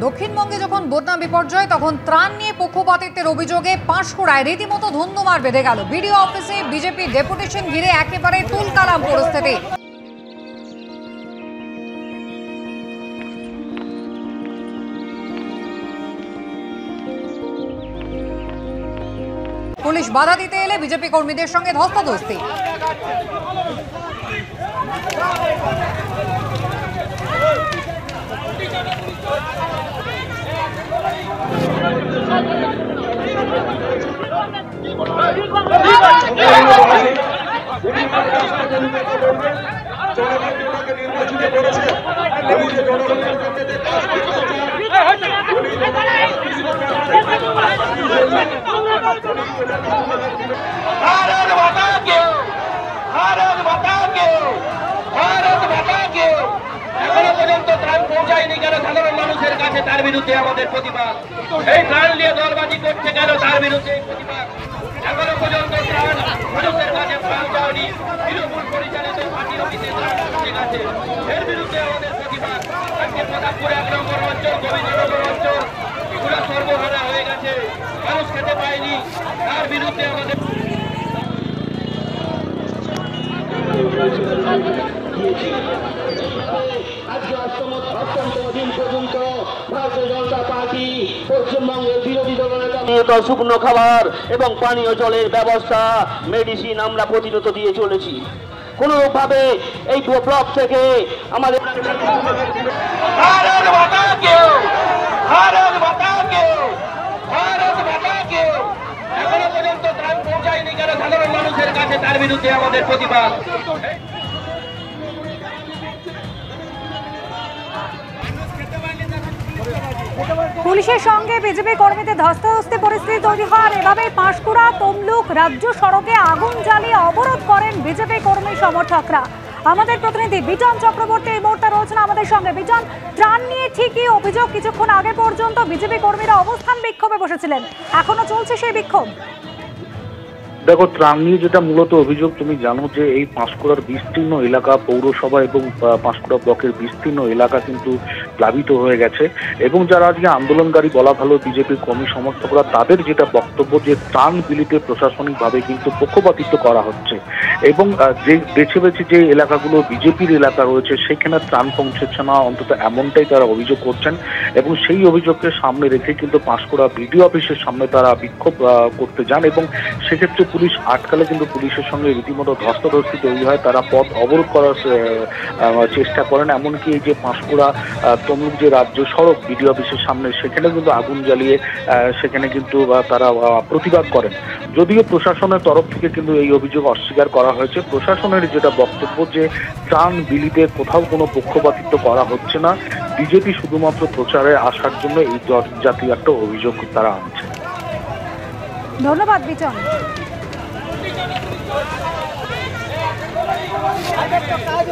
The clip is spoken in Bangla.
দক্ষিণবঙ্গে যখন বন্যা বিপর্যয় তখন ত্রাণ নিয়ে পক্ষপাতিত্বের অভিযোগে পাঁশকুড়ায় রীতিমতো ধুন্ধুমার বেঁধে গেল। বিডিও অফিসে বিজেপি ডেপুটেশন ঘিরে একেবারে তুলকালাম পরিস্থিতি। পুলিশ বাধা দিতে এলে বিজেপি কর্মীদের সঙ্গে ধস্তাধস্তি। এখনো পর্যন্ত ত্রাণ পৌঁছায়নি কেন সাধারণ মানুষের কাছে, তার বিরুদ্ধে আমাদের প্রতিবাদ। এই ত্রাণ নিয়ে দলবাজি করছে কেন, তার বিরুদ্ধে প্রতিবাদ। এখনো পর্যন্ত ত্রাণ মানুষের কাছে পৌঁছায়নি, তৃণমূল পরিচালিত পার্টি অফিসে ত্রাণ পৌঁছে গেছে, এর বিরুদ্ধে আমাদের প্রতিবাদ। আজকে প্রতাপপুর 1 নম্বর অঞ্চল, গোবিন্দনগর অঞ্চল পুরো সর্বহারা হয়ে গেছে, মানুষ খেতে পায়নি, তার বিরুদ্ধে আমাদের আজকে অত্যন্ত দিন পর্যন্ত ভারতীয় জনতা পার্টি পশ্চিমবঙ্গের বিরোধী দলনেতা শুকনো খাবার এবং পানীয় জলের ব্যবস্থা, মেডিসিন আমরা প্রতিনিয়ত দিয়ে চলেছি। কোনোভাবে এই ব্লক থেকে আমাদের এখনো পর্যন্ত ত্রাণ পৌঁছায়নি কেন সাধারণ মানুষের কাছে, তার বিরুদ্ধে আমাদের প্রতিবাদ। পুলিশের সঙ্গে বিজেপি কর্মীদের ধস্তাধস্তি পরিস্থিতি তৈরি হওয়ার এভাবেই পাঁশকুড়া তমলুক রাজ্য সড়কে আগুন জ্বালিয়ে অবরোধ করেন বিজেপি কর্মী সমর্থকরা। আমাদের প্রতিনিধি বিজন চক্রবর্তী এই মুহূর্তে রয়েছেন আমাদের সঙ্গে। বিজন, ত্রাণ নিয়ে ঠিকই অভিযোগ, কিছুক্ষণ আগে পর্যন্ত বিজেপি কর্মীরা অবস্থান বিক্ষোভে বসেছিলেন, এখনো চলছে সেই বিক্ষোভ? দেখো, ত্রাণ নিয়ে যেটা মূলত অভিযোগ, তুমি জানো যে এই পাঁশকুড়ার বিস্তীর্ণ এলাকা, পৌরসভা এবং পাঁশকুড়া ব্লকের বিস্তীর্ণ এলাকা কিন্তু প্লাবিত হয়ে গেছে এবং যারা আজকে আন্দোলনকারী বলা ভালো বিজেপির কর্মী সমর্থকরা, তাদের যেটা বক্তব্য যে ত্রাণ বিলিতে প্রশাসনিকভাবে কিন্তু পক্ষপাতিত্ব করা হচ্ছে এবং যে বেছে বেছে যে এলাকাগুলো বিজেপির এলাকা রয়েছে সেখানে ত্রাণ পৌঁছচ্ছে না, অন্তত এমনটাই তারা অভিযোগ করছেন এবং সেই অভিযোগকে সামনে রেখে কিন্তু পাঁশকুড়া বিডিও অফিসের সামনে তারা বিক্ষোভ করতে যান এবং সেক্ষেত্রে পুলিশ আটকালে কিন্তু পুলিশের সঙ্গে রীতিমতো ধস্তাধস্তি তৈরি হয়, তারা পথ অবরোধ করার চেষ্টা করেন। এমনকি এই যে পাঁশকুড়া তমলুক যে রাজ্য সড়ক বিডিও অফিসের সামনে, সেখানে কিন্তু আগুন জ্বালিয়ে সেখানে কিন্তু তারা প্রতিবাদ করেন। যদিও প্রশাসনের তরফ থেকে কিন্তু এই অভিযোগ অস্বীকার করা হয়েছে। প্রশাসনের যেটা বক্তব্য যে ত্রাণ বিলিতে কোথাও কোনো পক্ষপাতিত্ব করা হচ্ছে না, বিজেপি শুধুমাত্র প্রচারে আসার জন্য এই জাতীয় একটা অভিযোগ তারা আনছে। ধন্যবাদ বিজন। কাজ